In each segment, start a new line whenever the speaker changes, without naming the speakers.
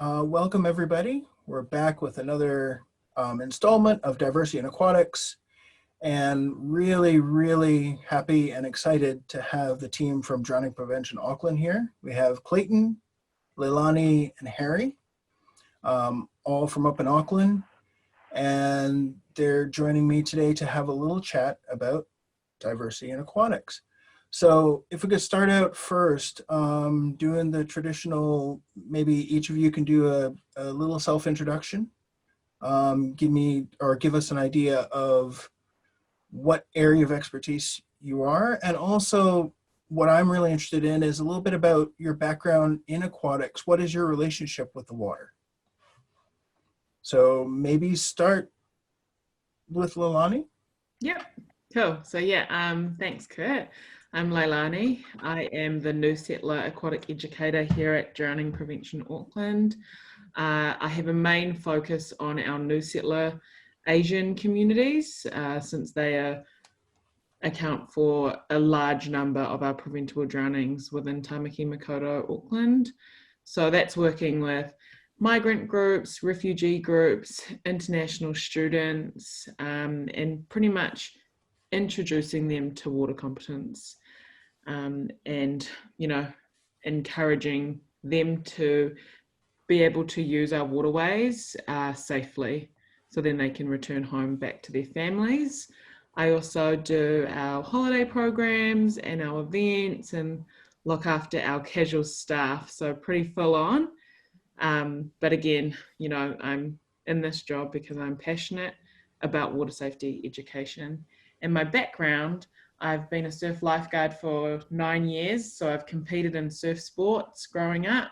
Welcome everybody. We're back with another installment of Diversity in Aquatics, and really happy and excited to have the team from Drowning Prevention Auckland here. We have Clayton, Leilani, and Harry, all from up in Auckland, and they're joining me today to have a little chat about diversity in aquatics. So if we could start out first, doing the traditional, maybe each of you can do a little self-introduction. Give us an idea of what area of expertise you are. And also what I'm really interested in is a little bit about your background in aquatics. What is your relationship with the water? So maybe start with Leilani.
Yep, cool. So thanks, Kurt. I'm Leilani. I am the new settler aquatic educator here at Drowning Prevention Auckland. I have a main focus on our new settler Asian communities, since they account for a large number of our preventable drownings within Tamaki Makaurau, Auckland. So that's working with migrant groups, refugee groups, international students, and pretty much introducing them to water competence, and encouraging them to be able to use our waterways safely, so then they can return home back to their families. I also do our holiday programs and our events and look after our casual staff, so pretty full on. But again, I'm in this job because I'm passionate about water safety education. And my background, I've been a surf lifeguard for 9 years, so I've competed in surf sports growing up,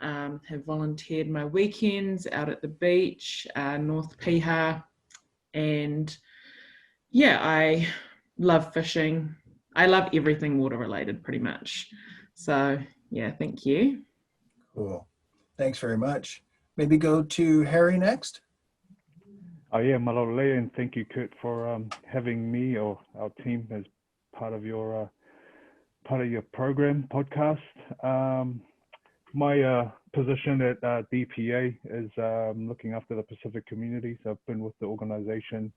have volunteered my weekends out at the beach, North Piha, and I love fishing. I love everything water related pretty much. So thank you.
Cool. Thanks very much. Maybe go to Harry next.
Malole, and thank you, Kurt, for having me or our team as part of your program podcast. My position at DPA is looking after the Pacific community. So I've been with the organization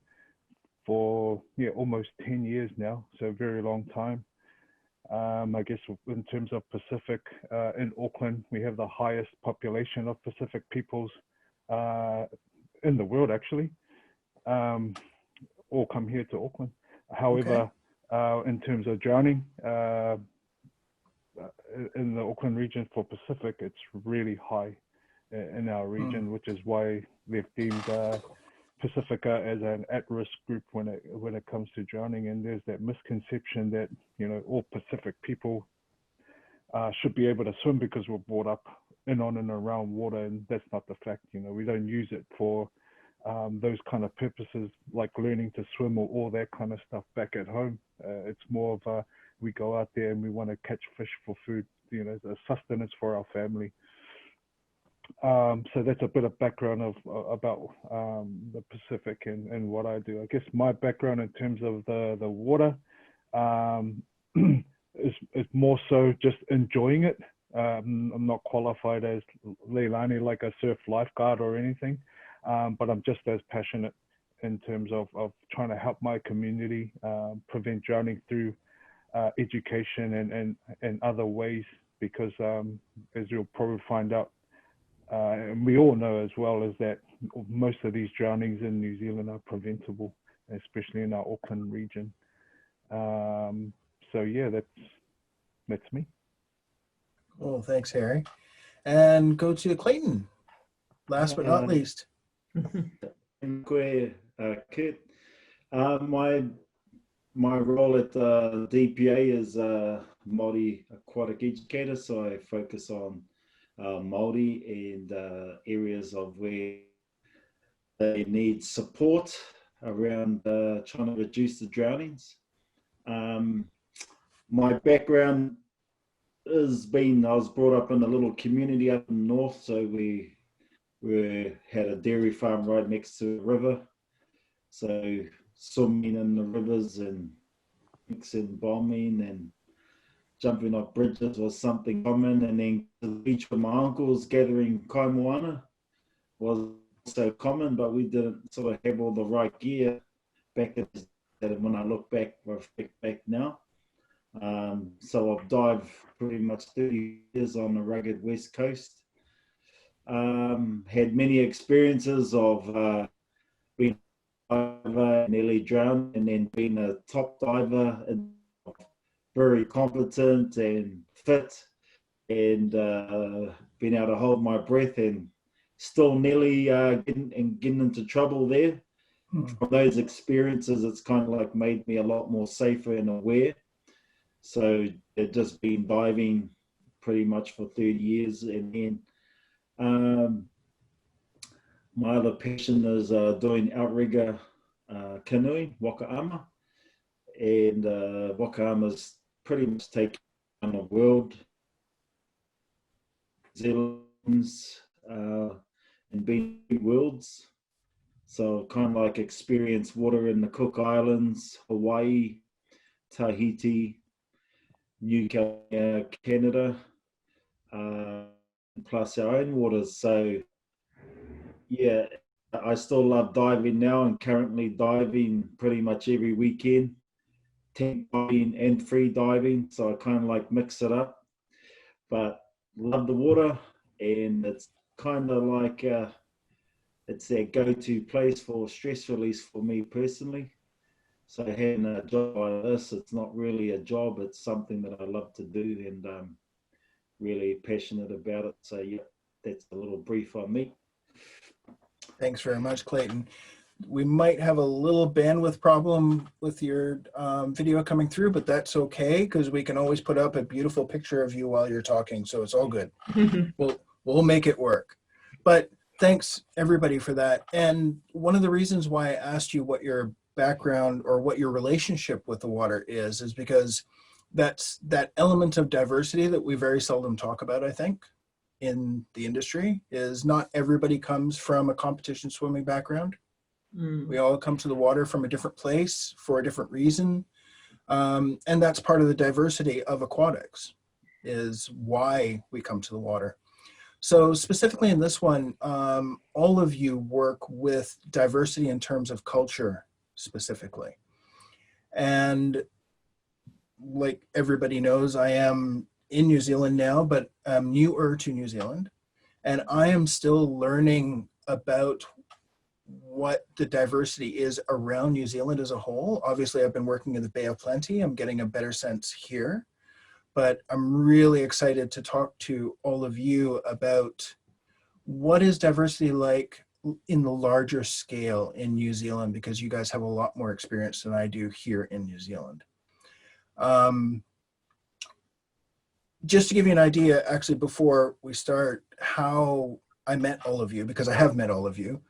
for almost 10 years now, so a very long time. I guess in terms of Pacific, in Auckland, we have the highest population of Pacific peoples in the world, actually. All come here to Auckland. However, in terms of drowning, in the Auckland region for Pacific, it's really high in our region, which is why they've deemed Pacifica as an at-risk group when it comes to drowning. And there's that misconception that all Pacific people should be able to swim because we're brought up in, on and around water, and that's not the fact. We don't use it for those kind of purposes like learning to swim or all that kind of stuff back at home. It's more of we go out there and we want to catch fish for food, the sustenance for our family. So that's a bit of background about the Pacific and what I do. I guess my background in terms of the water is more so just enjoying it. I'm not qualified as Leilani, like a surf lifeguard or anything, but I'm just as passionate in terms of trying to help my community prevent drowning through education and other ways, because as you'll probably find out, and we all know as well, is that most of these drownings in New Zealand are preventable, especially in our Auckland region. So that's me.
Cool, thanks, Harry. And go to Clayton, last but not least.
Kurt. My role at DPA is Māori aquatic educator, so I focus on Māori and areas of where they need support around trying to reduce the drownings. My background has been, I was brought up in a little community up in the north, so we had a dairy farm right next to a river, so swimming in the rivers and bombing and jumping off bridges was something common, and then to the beach with my uncles gathering kaimoana was also common, but we didn't sort of have all the right gear back then. When I look back, reflect back now. So I've dived pretty much 30 years on the rugged west coast. Had many experiences of being a diver, nearly drowned, and then being a top diver, and very competent and fit, and being able to hold my breath and still nearly getting into trouble there. From those experiences, it's kind of like made me a lot more safer and aware. So it just been diving pretty much for 30 years. And then my other passion is doing outrigger canoeing, wakaama. And wakaama's pretty much taken on the world, New Zealand's, and been worlds. So kind of like experience water in the Cook Islands, Hawaii, Tahiti, New Caledonia, Canada, plus our own waters. So yeah, I still love diving now, and currently diving pretty much every weekend, tank diving and free diving. So I kind of like mix it up, but love the water, and it's kind of like it's their go-to place for stress release for me personally. So having a job like this, it's not really a job, it's something that I love to do, and I'm really passionate about it. So yeah, that's a little brief on me.
Thanks very much, Clayton. We might have a little bandwidth problem with your video coming through, but that's okay, because we can always put up a beautiful picture of you while you're talking, so it's all good. We'll make it work. But thanks everybody for that. And one of the reasons why I asked you what your background or what your relationship with the water is because that's that element of diversity that we very seldom talk about, I think, in the industry. Is not everybody comes from a competition swimming background. We all come to the water from a different place for a different reason. And that's part of the diversity of aquatics, is why we come to the water. So specifically in this one, all of you work with diversity in terms of culture specifically. And like everybody knows, I am in New Zealand now, but I'm newer to New Zealand. And I am still learning about what the diversity is around New Zealand as a whole. Obviously, I've been working in the Bay of Plenty. I'm getting a better sense here. But I'm really excited to talk to all of you about what is diversity like in the larger scale in New Zealand, because you guys have a lot more experience than I do here in New Zealand. Just to give you an idea, actually, before we start, how I met all of you, because I have met all of you.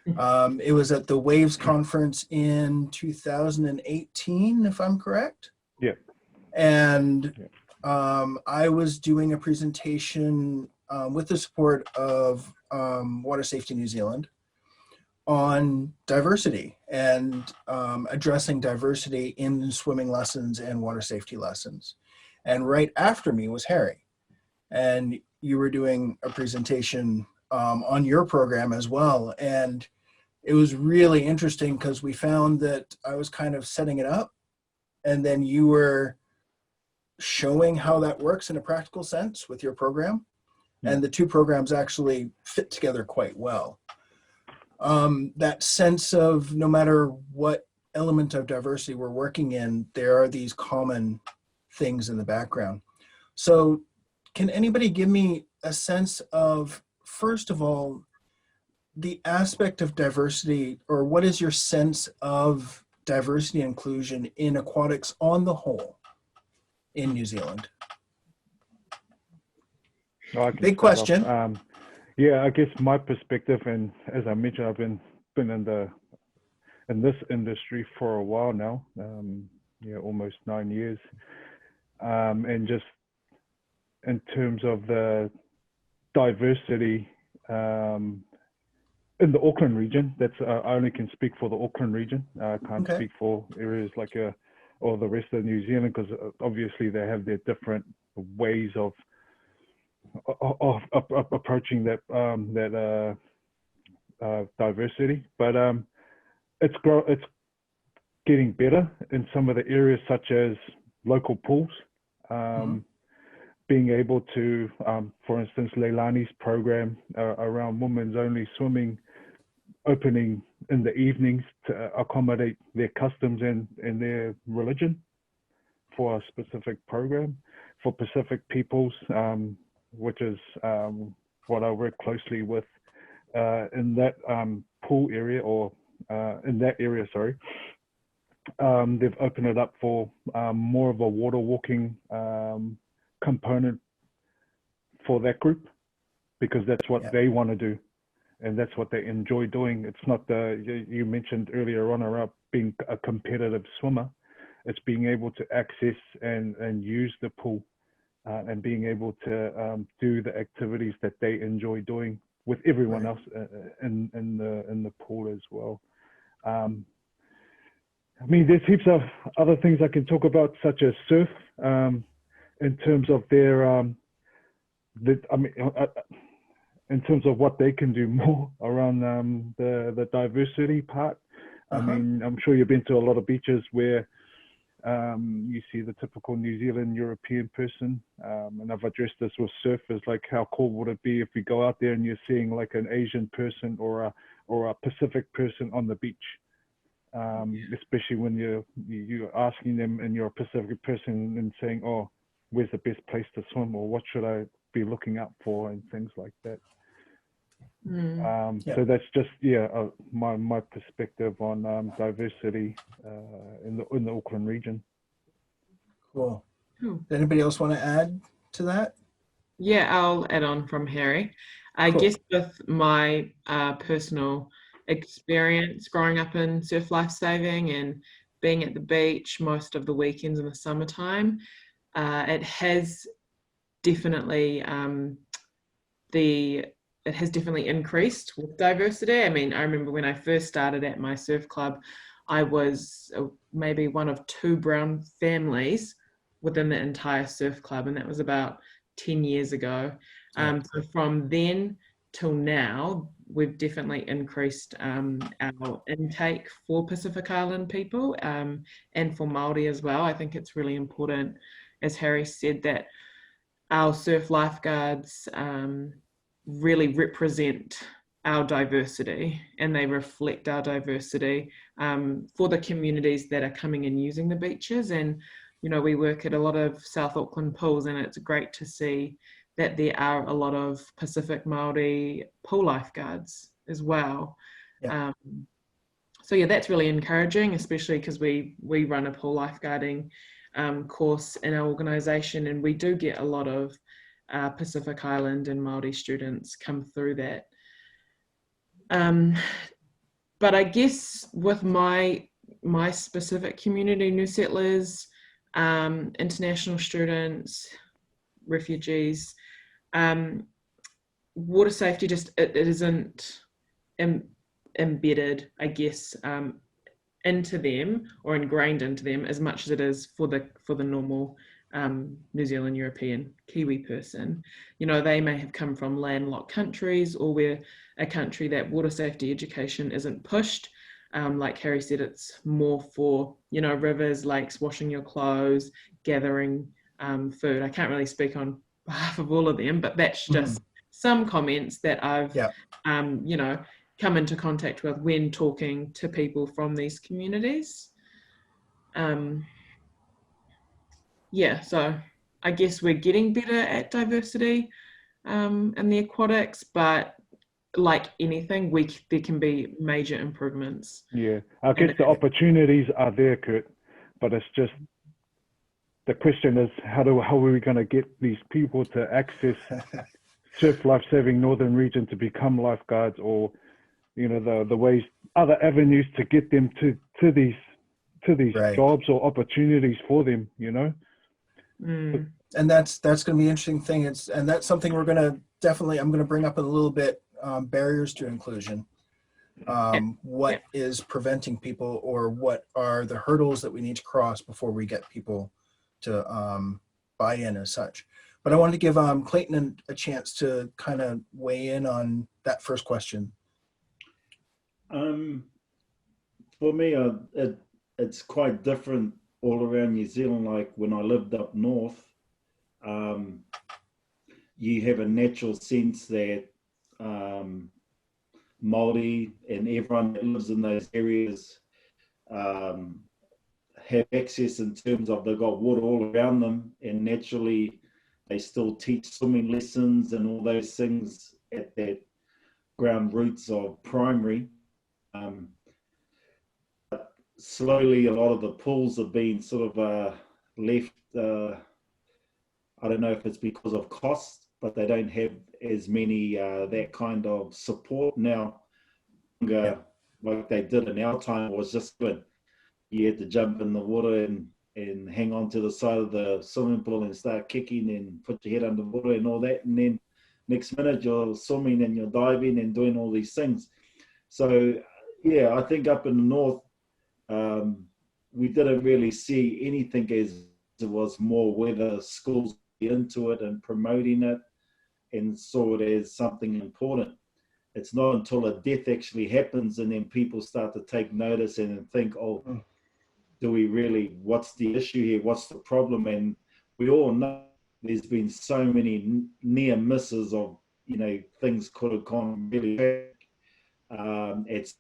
It was at the Waves Conference in 2018, if I'm correct.
Yeah.
And I was doing a presentation with the support of Water Safety New Zealand on diversity and addressing diversity in swimming lessons and water safety lessons. And right after me was Harry. And you were doing a presentation on your program as well. And it was really interesting because we found that I was kind of setting it up, and then you were showing how that works in a practical sense with your program. And the two programs actually fit together quite well. That sense of no matter what element of diversity we're working in, there are these common things in the background. So can anybody give me a sense of, first of all, the aspect of diversity, or what is your sense of diversity and inclusion in aquatics on the whole in New Zealand? Big question.
Yeah, I guess my perspective, and as I mentioned, I've been in this industry for a while now, almost 9 years, and just in terms of the diversity in the Auckland region, that's I only can speak for the Auckland region. I can't speak for areas like or the rest of New Zealand, because obviously they have their different ways of approaching that diversity. But it's getting better in some of the areas, such as local pools. Being able to, for instance, Leilani's program around women's only swimming, opening in the evenings to accommodate their customs and their religion for a specific program for Pacific peoples, which is what I work closely with in that pool area, or in that area, sorry. They've opened it up for more of a water walking component for that group, because that's what they want to do and that's what they enjoy doing. It's not you mentioned earlier on about being a competitive swimmer. It's being able to access and use the pool and being able to do the activities that they enjoy doing with everyone else in the pool as well. I mean, there's heaps of other things I can talk about, such as surf, in terms of their, in terms of what they can do more around the diversity part. I mean, I'm sure you've been to a lot of beaches where you see the typical New Zealand European person, and I've addressed this with surfers, like how cool would it be if we go out there and you're seeing like an Asian person or a Pacific person on the beach. Especially when you're asking them and you're a Pacific person and saying, oh, where's the best place to swim, or what should I be looking out for, and things like that. So that's just my perspective on diversity in the Auckland region.
Cool. Does anybody else want to add to that?
Yeah, I'll add on from Harry. I guess with my personal experience growing up in surf lifesaving and being at the beach most of the weekends in the summertime, it has definitely increased with diversity. I mean, I remember when I first started at my surf club, I was maybe one of 2 brown families within the entire surf club, and that was about 10 years ago. So from then till now, we've definitely increased our intake for Pacific Island people, and for Māori as well. I think it's really important, as Harry said, that our surf lifeguards really represent our diversity, and they reflect our diversity for the communities that are coming and using the beaches. And, you know, we work at a lot of South Auckland pools, and it's great to see that there are a lot of Pacific Māori pool lifeguards as well. So yeah, that's really encouraging, especially because we run a pool lifeguarding course in our organisation, and we do get a lot of Pacific Island and Māori students come through that. But I guess with my specific community, new settlers, international students, refugees, water safety it isn't embedded, I guess, into them or ingrained into them as much as it is for the normal New Zealand, European, Kiwi person. You know, they may have come from landlocked countries, or we're a country that water safety education isn't pushed. Like Harry said, it's more for, you know, rivers, lakes, washing your clothes, gathering food. I can't really speak on behalf of all of them, but that's just some comments that I've, you know, come into contact with when talking to people from these communities. So I guess we're getting better at diversity in the aquatics, but like anything, there can be major improvements.
Yeah, I guess the opportunities are there, Kurt, but it's just, the question is, how are we going to get these people to access surf lifesaving northern region to become lifeguards, or, you know, the ways, other avenues to get them to these jobs or opportunities for them, you know.
And that's going to be an interesting thing. And that's something we're going to I'm going to bring up in a little bit, barriers to inclusion. what is preventing people, or what are the hurdles that we need to cross before we get people to buy in as such. But I wanted to give Clayton a chance to kind of weigh in on that first question.
For me, it's quite different all around New Zealand. Like when I lived up north, you have a natural sense that Māori and everyone that lives in those areas have access in terms of they've got water all around them, and naturally they still teach swimming lessons and all those things at that ground roots of primary. But slowly a lot of the pools have been sort of left, I don't know if it's because of cost, but they don't have as many that kind of support now. Like they did in our time was just good. You had to jump in the water and hang on to the side of the swimming pool and start kicking and put your head under water and all that. And then next minute you're swimming and you're diving and doing all these things. So yeah, I think up in the north, we didn't really see anything as it was more whether schools were into it and promoting it and saw it as something important. It's not until a death actually happens and then people start to take notice and think, oh, do we really, what's the issue here? What's the problem? And we all know there's been so many near misses of, things could have gone really bad. It's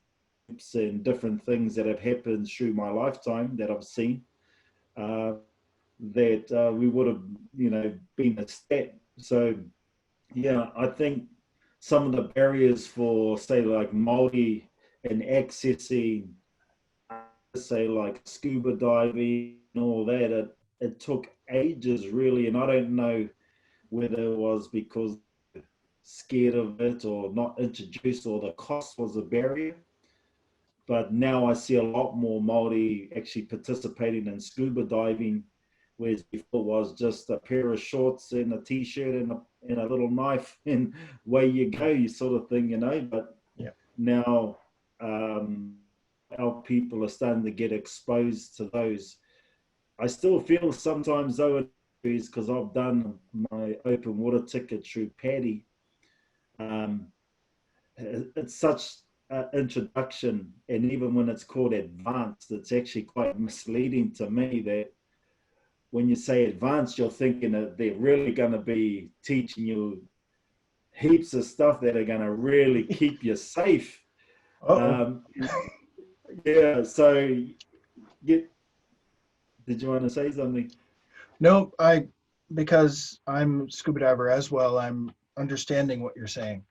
and different things that have happened through my lifetime that I've seen that we would have, been a stat. So, yeah, I think some of the barriers for, say, like Māori and accessing, say, like scuba diving and all that, it took ages, really. And I don't know whether it was because scared of it or not introduced or the cost was a barrier. But now I see a lot more Māori actually participating in scuba diving, whereas before it was just a pair of shorts and a t-shirt and a little knife and away you go, you sort of thing, But now our people are starting to get exposed to those. I still feel sometimes though, because I've done my open water ticket through PADI, it's such introduction, and even when it's called advanced, it's actually quite misleading to me that when you say advanced, you're thinking that they're really going to be teaching you heaps of stuff that are going to really keep you safe. Yeah, so did you want to say something?
No, because I'm a scuba diver as well, I'm understanding what you're saying.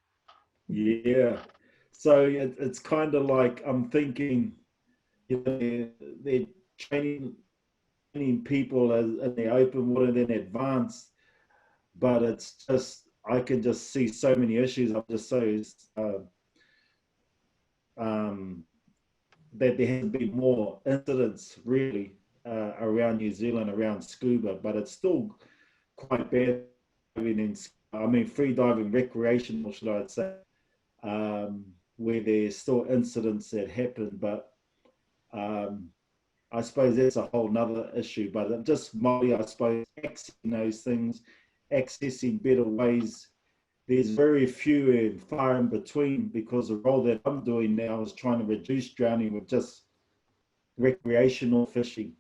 Yeah. So it's kind of like I'm thinking, they're training people in the open water, then advanced, but it's just I can just see so many issues. I'm just so that there has been more incidents really around New Zealand around scuba, but it's still quite bad. Free diving, recreational, should I say? Where there's still incidents that happen, but I suppose that's a whole nother issue. But just Māori, I suppose, accessing those things, accessing better ways. There's very few and far in between, because the role that I'm doing now is trying to reduce drowning with just recreational fishing.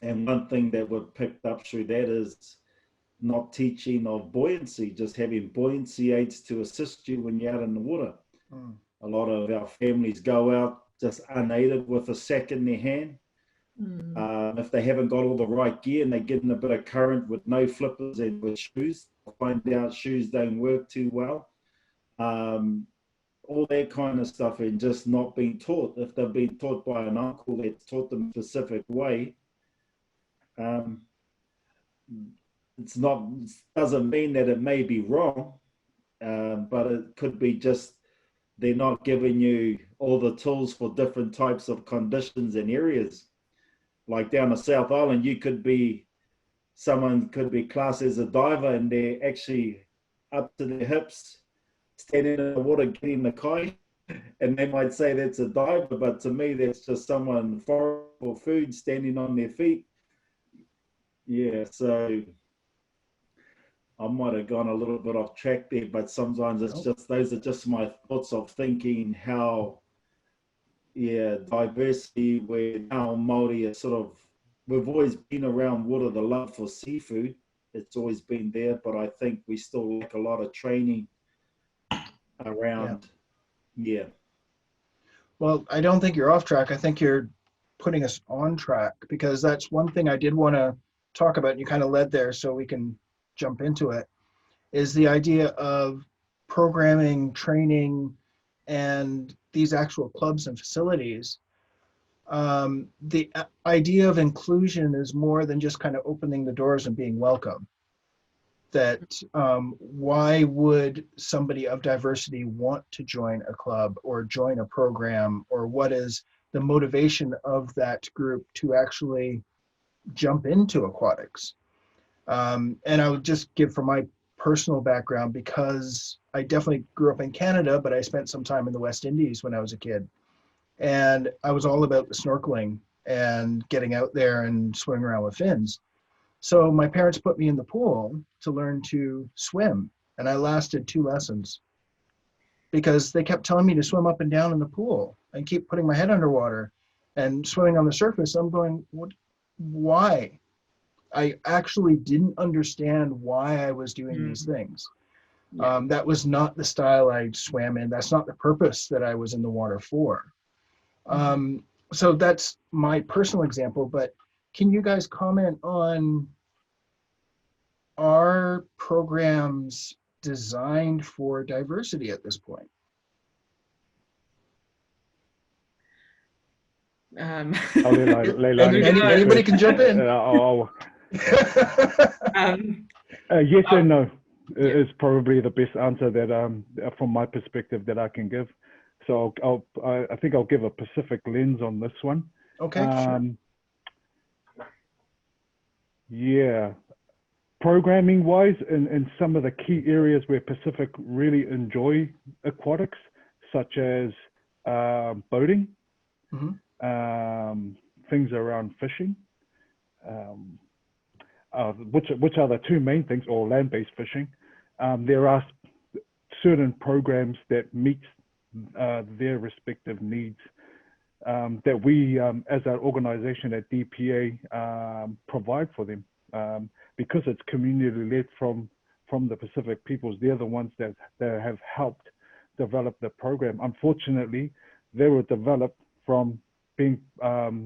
And one thing that we've picked up through that is not teaching of buoyancy, just having buoyancy aids to assist you when you're out in the water. A lot of our families go out just unaided with a sack in their hand. If they haven't got all the right gear and they get in a bit of current with no flippers and with shoes, find out shoes don't work too well. All that kind of stuff, and just not being taught. If they've been taught by an uncle that's taught them a specific way, doesn't mean that it may be wrong, but it could be just they're not giving you all the tools for different types of conditions and areas. Like down the South Island, someone could be classed as a diver and they're actually up to their hips, standing in the water, getting the kai. and they might say that's a diver, but to me, that's just someone for food standing on their feet. Yeah, so I might have gone a little bit off track there, but sometimes it's just, those are just my thoughts of thinking how, yeah, diversity, where now Māori is sort of, we've always been around water, the love for seafood, it's always been there, but I think we still lack a lot of training around, yeah.
Well, I don't think you're off track. I think you're putting us on track, because that's one thing I did want to talk about, and you kind of led there, so we can jump into it, is the idea of programming, training, and these actual clubs and facilities. The idea of inclusion is more than just kind of opening the doors and being welcome. That why would somebody of diversity want to join a club or join a program, or what is the motivation of that group to actually jump into aquatics? And I would just give from my personal background, because I definitely grew up in Canada, but I spent some time in the West Indies when I was a kid. And I was all about the snorkeling and getting out there and swimming around with fins. So my parents put me in the pool to learn to swim, and I lasted 2 lessons because they kept telling me to swim up and down in the pool and keep putting my head underwater and swimming on the surface. I'm going, what? Why? I actually didn't understand why I was doing these things.
Yeah.
That was not the style I swam in. That's not the purpose that I was in the water for. So that's my personal example, but can you guys comment on, are programs designed for diversity at this point? Anybody can jump in.
Yes and no is probably the best answer that, from my perspective, that I can give. So I think I'll give a Pacific lens on this one.
Okay. Sure.
Yeah, programming wise, in some of the key areas where Pacific really enjoy aquatics, such as boating, things around fishing, which are the two main things, or land-based fishing. There are certain programs that meet their respective needs that we, as an organization at DPA, provide for them, because it's community-led from the Pacific peoples. They're the ones that have helped develop the program. Unfortunately, they were developed from being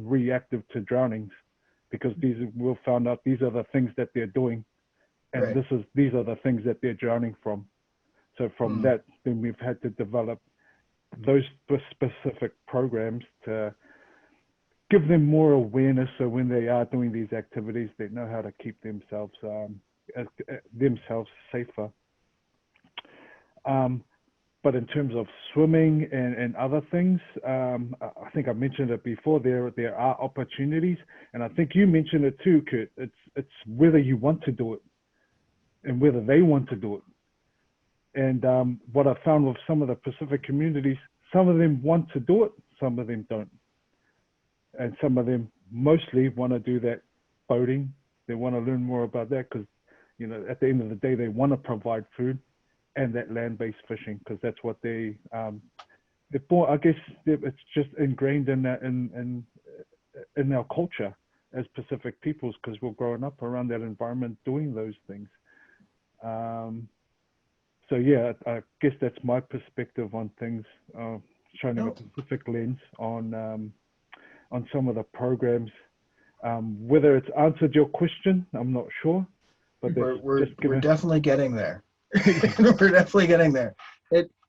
reactive to drownings, because we found out these are the things that they're doing, and these are the things that they're drowning from. So from that, then we've had to develop those specific programs to give them more awareness, so when they are doing these activities, they know how to keep themselves safer. But in terms of swimming and other things, I think I mentioned it before, there are opportunities, and I think you mentioned it too, Kurt. It's whether you want to do it and whether they want to do it. And what I found with some of the Pacific communities, some of them want to do it, some of them don't. And some of them mostly want to do that boating. They want to learn more about that because, you know, at the end of the day, they want to provide food and that land-based fishing, because that's what they're born. I guess it's just ingrained in our culture as Pacific peoples, because we're growing up around that environment doing those things. So yeah, I guess that's my perspective on things, shining a Pacific lens on some of the programs. Whether it's answered your question, I'm not sure. But
we're definitely getting there. We're definitely getting there.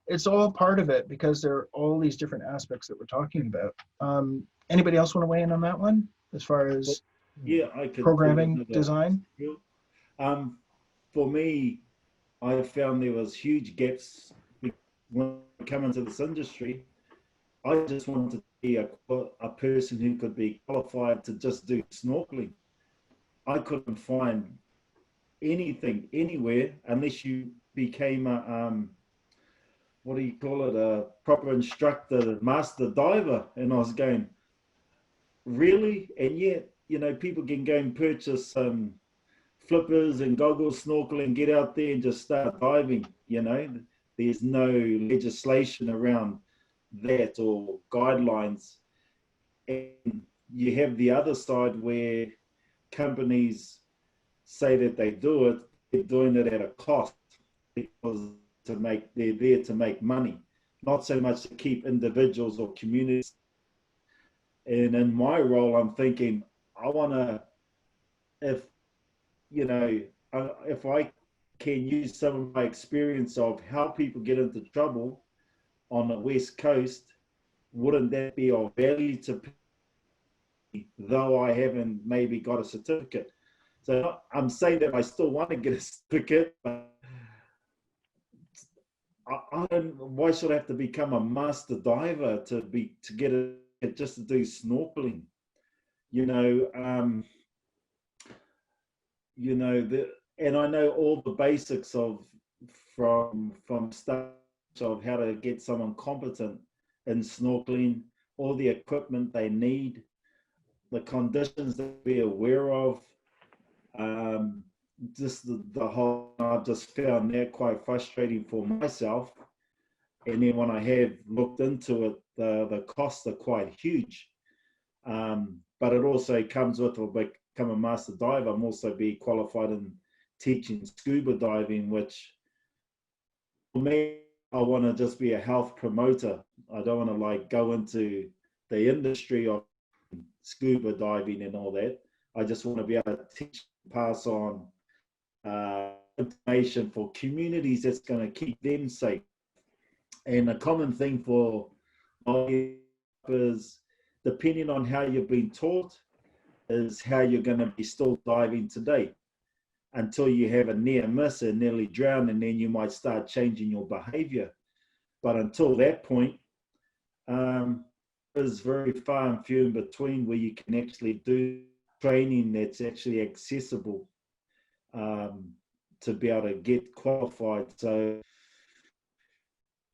It's all part of it, because there are all these different aspects that we're talking about. Anybody else want to weigh in on that one, as far as
I could
programming design?
For me, I found there was huge gaps when I come into this industry. I just wanted to be a person who could be qualified to just do snorkeling. I couldn't find anything anywhere unless you became what do you call it, a proper instructor, master diver. And I was going, really? And yet, you know, people can go and purchase flippers and goggles, snorkel, and get out there and just start diving. You know, there's no legislation around that or guidelines. And you have the other side where companies say that they do it, they're doing it at a cost because they're there to make money, not so much to keep individuals or communities. And in my role, I'm thinking, I want to, if you know, if I can use some of my experience of how people get into trouble on the West Coast, wouldn't that be of value to me, though I haven't maybe got a certificate? So I'm saying that I still want to get a certificate, but I don't. Why should I have to become a master diver to get it just to do snorkeling? You know, and I know all the basics of from stuff of how to get someone competent in snorkeling, all the equipment they need, the conditions to be aware of. Just the whole, I've just found that quite frustrating for myself. And then when I have looked into it, the costs are quite huge. But it also comes with, I'll become a master diver, I'm also be qualified in teaching scuba diving, which for me, I want to just be a health promoter. I don't want to like go into the industry of scuba diving and all that. I just want to be able to teach, pass on information for communities that's going to keep them safe. And a common thing for is, depending on how you've been taught, is how you're going to be still diving today, until you have a near miss and nearly drown, and then you might start changing your behavior. But until that point, is very far and few in between where you can actually do training that's actually accessible to be able to get qualified. So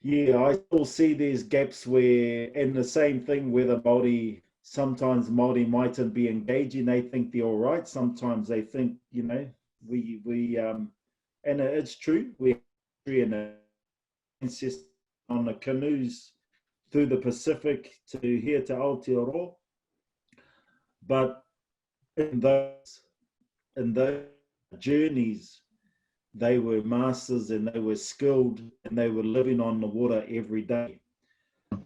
yeah, I still see there's gaps where, and the same thing where the Māori, sometimes Māori mightn't be engaging, they think they're all right. Sometimes they think, you know, and it's true, we're in a ancestors on the canoes through the Pacific to here to Aotearoa. But in those journeys, they were masters and they were skilled and they were living on the water every day.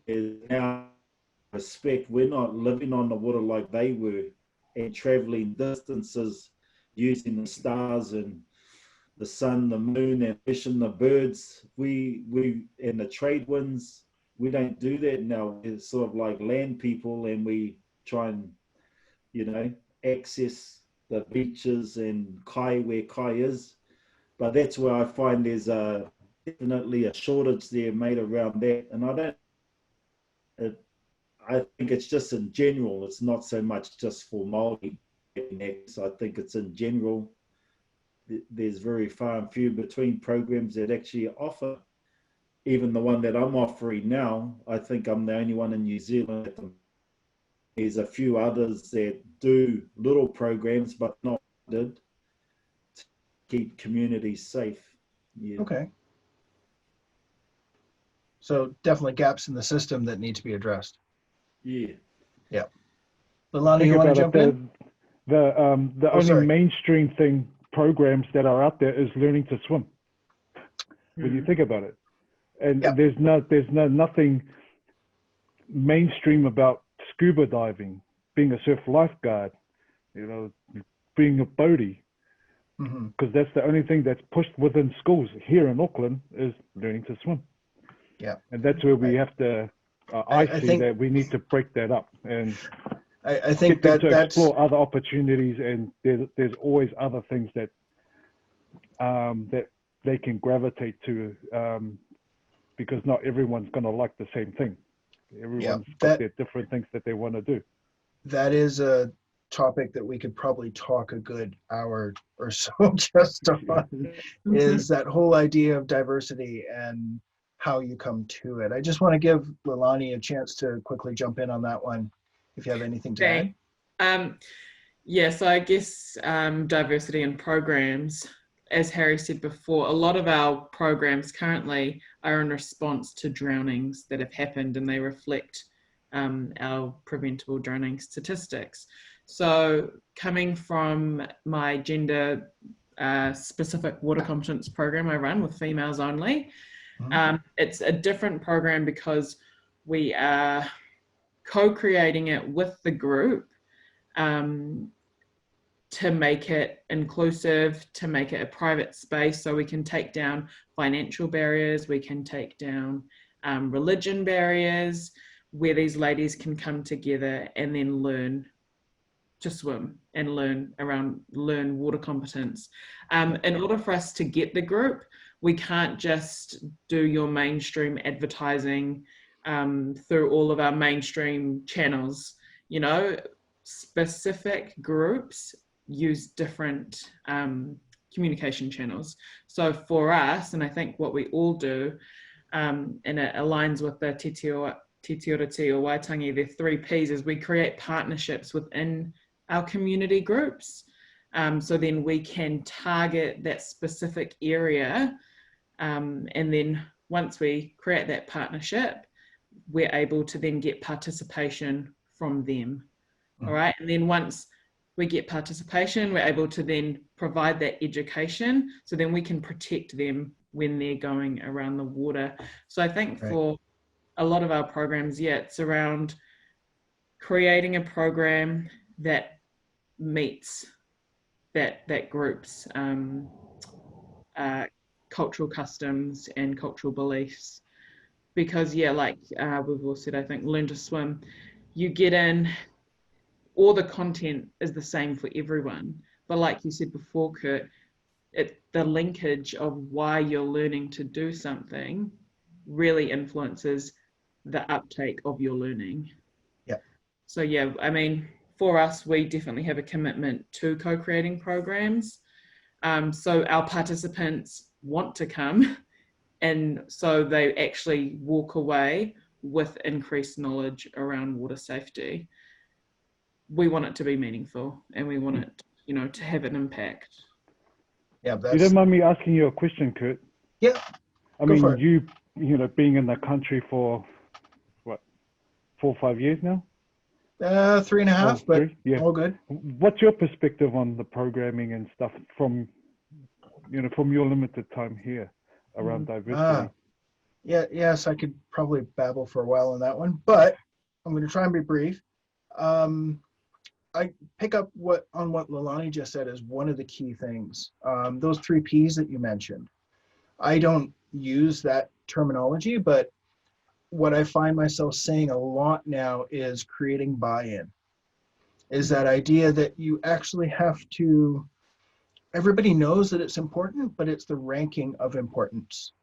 And now, respect, we're not living on the water like they were and traveling distances using the stars and the sun, the moon, and fishing the birds. We and the trade winds, we don't do that now. It's sort of like land people, and we try and, you know, access the beaches and kai where kai is. But that's where I find there's definitely a shortage there made around that. And I think it's just in general, it's not so much just for Māori. I think it's in general, there's very far and few between programs that actually offer. Even the one that I'm offering now, I think I'm the only one in New Zealand. There's a few others that do little programs, but not did to keep communities safe. Yeah.
Okay. So definitely gaps in the system that need to be addressed.
Yeah.
Yeah. Leilani, you want to jump in?
The only
sorry.
mainstream thing programs that are out there is learning to swim. When you think about it, and there's nothing mainstream about scuba diving, being a surf lifeguard, you know, being a boatie, because that's the only thing that's pushed within schools here in Auckland is learning to swim.
Yeah,
and that's where we have to. I think that we need to break that up and.
I think
that's explore
that's
other opportunities, and there's always other things that that they can gravitate to, because not everyone's going to like the same thing. Everyone's got their different things that they want to do.
That is a topic that we could probably talk a good hour or so just on, is that whole idea of diversity and how you come to it. I just want to give Leilani a chance to quickly jump in on that one, if you have anything to add.
Yeah, so I guess diversity in programs, as Harry said before, a lot of our programs currently are in response to drownings that have happened, and they reflect our preventable drowning statistics. So coming from my gender specific water competence program I run with females only, it's a different program because we are co-creating it with the group to make it inclusive, to make it a private space, so we can take down financial barriers, we can take down religion barriers, where these ladies can come together and then learn to swim and learn water competence. In order for us to get the group, we can't just do your mainstream advertising through all of our mainstream channels. You know, specific groups use different communication channels. So for us, and I think what we all do, and it aligns with the Te Ora Te o Waitangi, the 3 Ps, is we create partnerships within our community groups. So then we can target that specific area. And then once we create that partnership, we're able to then get participation from them. All right. And then once we get participation, we're able to then provide that education. So then we can protect them when they're going around the water. So I think for a lot of our programs, it's around creating a program that meets that group's cultural customs and cultural beliefs. Because like we've all said, I think learn to swim, you get in, all the content is the same for everyone. But like you said before, Kurt, the linkage of why you're learning to do something really influences the uptake of your learning.
Yeah.
So yeah, I mean, for us, we definitely have a commitment to co-creating programs. So our participants want to come, and so they actually walk away with increased knowledge around water safety. We want it to be meaningful, and we want it, to have an impact.
Yeah,
You don't mind me asking you a question, Kurt?
Yeah.
I mean, you being in the country for what, 4 or 5 years now?
3.5, but all good.
What's your perspective on the programming and stuff from your limited time here around diversity?
Yes, I could probably babble for a while on that one, but I'm going to try and be brief. I pick up what Leilani just said as one of the key things. Those 3 Ps that you mentioned. I don't use that terminology, but what I find myself saying a lot now is creating buy-in. Is that idea that you actually have to, everybody knows that it's important, but it's the ranking of importance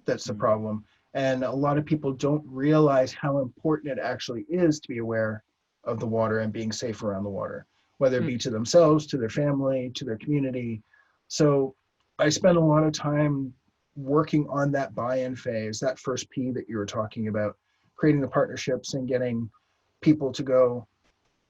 that's the problem. And a lot of people don't realize how important it actually is to be aware of the water and being safe around the water, whether it be to themselves, to their family, to their community. So I spend a lot of time working on that buy-in phase, that first P that you were talking about, creating the partnerships and getting people to go,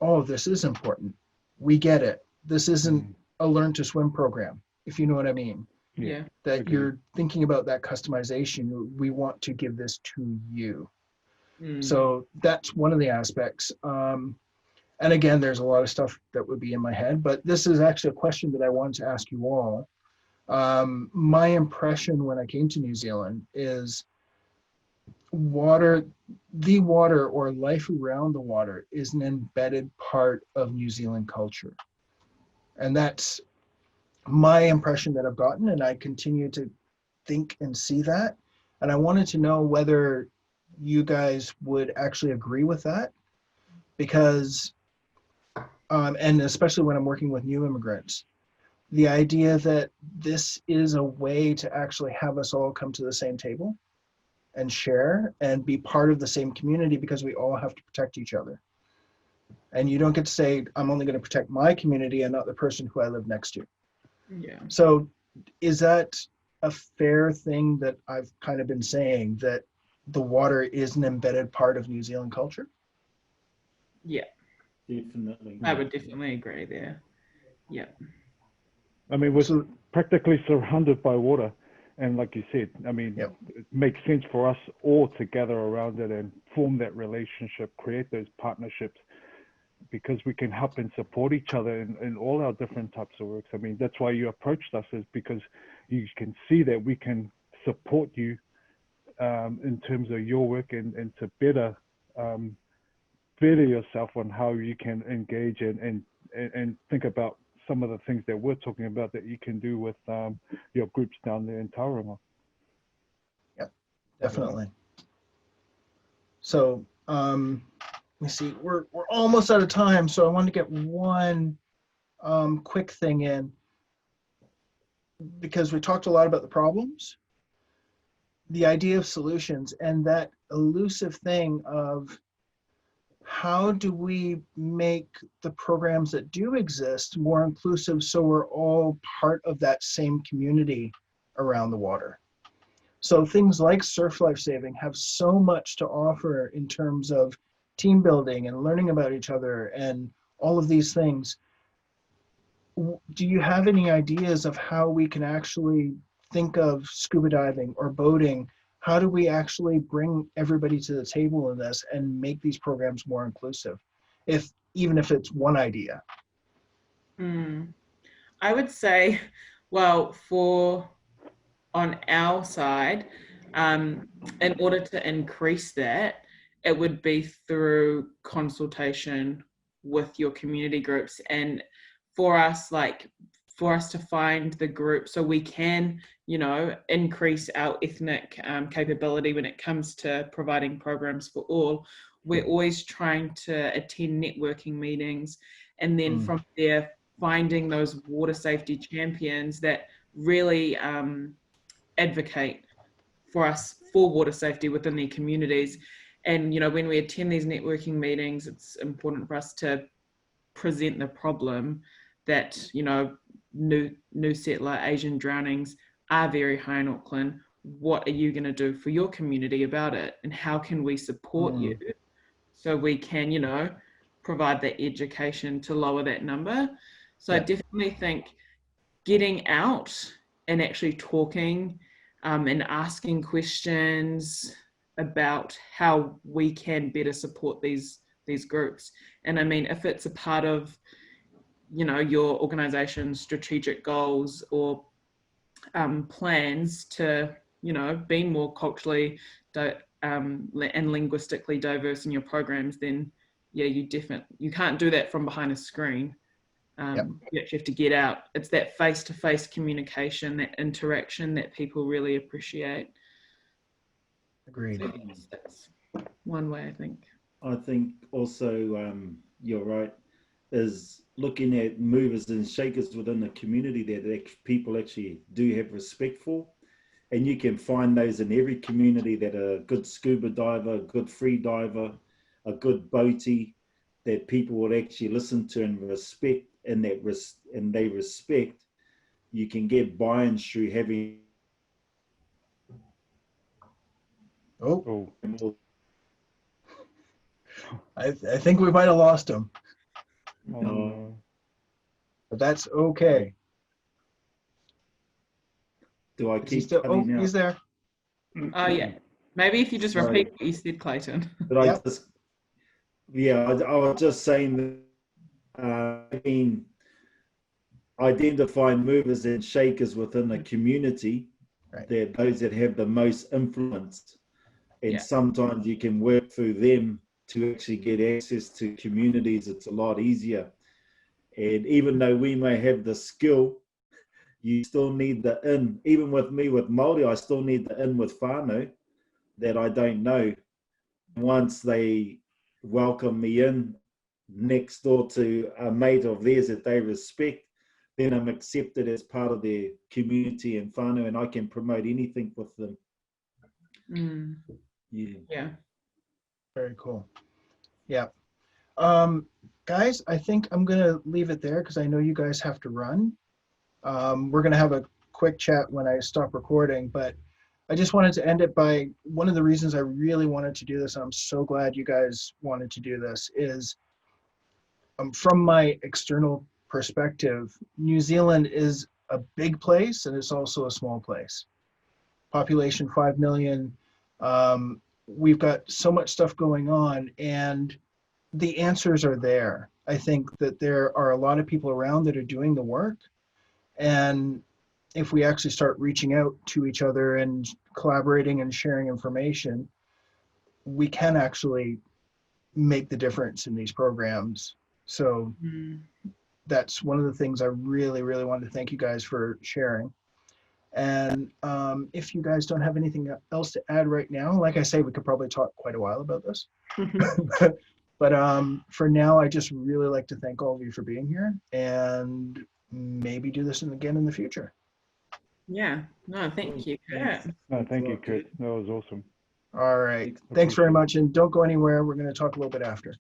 oh, this is important. We get it. This isn't a learn to swim program, if you know what I mean.
Yeah.
That you're thinking about that customization. We want to give this to you. So that's one of the aspects. And again, there's a lot of stuff that would be in my head, but this is actually a question that I wanted to ask you all. My impression when I came to New Zealand is the water or life around the water is an embedded part of New Zealand culture. And that's my impression that I've gotten, and I continue to think and see that. And I wanted to know whether you guys would actually agree with that, because, and especially when I'm working with new immigrants, the idea that this is a way to actually have us all come to the same table and share and be part of the same community, because we all have to protect each other. And you don't get to say, I'm only going to protect my community and not the person who I live next to.
Yeah.
So is that a fair thing that I've kind of been saying, that the water is an embedded part of New Zealand culture?
Yeah,
Definitely.
I would definitely agree there. Yeah.
I mean, we're
So,
practically surrounded by water. And like you said, I mean,
Yep.
it makes sense for us all to gather around it and form that relationship, create those partnerships, because we can help and support each other in all our different types of works. I mean, that's why you approached us, is because you can see that we can support you in terms of your work, and to better yourself on how you can engage and think about some of the things that we're talking about that you can do with your groups down there in Tauranga.
definitely. So, let me see. We're almost out of time, so I want to get one quick thing in, because we talked a lot about the problems, the idea of solutions, and that elusive thing of how do we make the programs that do exist more inclusive, so we're all part of that same community around the water. So things like surf life saving have so much to offer in terms of team building and learning about each other and all of these things. Do you have any ideas of how we can actually think of scuba diving or boating? How do we actually bring everybody to the table in this and make these programs more inclusive, even if it's one idea?
I would say, well, on our side, in order to increase that, it would be through consultation with your community groups, and for us to find the group so we can, increase our ethnic capability when it comes to providing programs for all. We're always trying to attend networking meetings, and then from there finding those water safety champions that really advocate for us for water safety within their communities. And when we attend these networking meetings, it's important for us to present the problem that new settler Asian drownings are very high in Auckland. What are you going to do for your community about it, and how can we support you so we can provide the education to lower that number? So I definitely think getting out and actually talking and asking questions about how we can better support these groups. And I mean, if it's a part of your organization's strategic goals or plans to be more culturally and linguistically diverse in your programs, then you can't do that from behind a screen. You actually have to get out. It's that face-to-face communication, that interaction that people really appreciate.
Agreed.
So that's one way, I think.
I think also you're right, is looking at movers and shakers within the community that people actually do have respect for. And you can find those in every community, that a good scuba diver, a good free diver, a good boatie, that people would actually listen to and respect, and they respect. You can get buy-ins through having
Oh,
I think we might have lost him,
no.
but that's okay.
Do I
Is he
keep
still?
cutting out?
He's there.
Oh yeah. Maybe if you just repeat what you said, Clayton.
But I was just saying that identifying movers and shakers within the community, that those that have the most influence, and sometimes you can work through them to actually get access to communities. It's a lot easier. And even though we may have the skill, you still need the in. Even with me with Māori, I still need the in with whānau that I don't know. Once they welcome me in next door to a mate of theirs that they respect, then I'm accepted as part of their community and whānau, and I can promote anything with them.
Yeah.
Very cool. Yeah. Guys, I think I'm going to leave it there because I know you guys have to run. We're going to have a quick chat when I stop recording, but I just wanted to end it by one of the reasons I really wanted to do this. And I'm so glad you guys wanted to do this is from my external perspective, New Zealand is a big place and it's also a small place. Population 5 million. We've got so much stuff going on and the answers are there. I think that there are a lot of people around that are doing the work. And if we actually start reaching out to each other and collaborating and sharing information, we can actually make the difference in these programs. So that's one of the things I really, really wanted to thank you guys for sharing. And if you guys don't have anything else to add right now, like I say, we could probably talk quite a while about this. But for now, I just really like to thank all of you for being here and maybe do this again in the future.
Yeah, no, thank you, Kurt.
No, thank you, Kurt. That was awesome.
All right. Thanks very much. And don't go anywhere. We're going to talk a little bit after.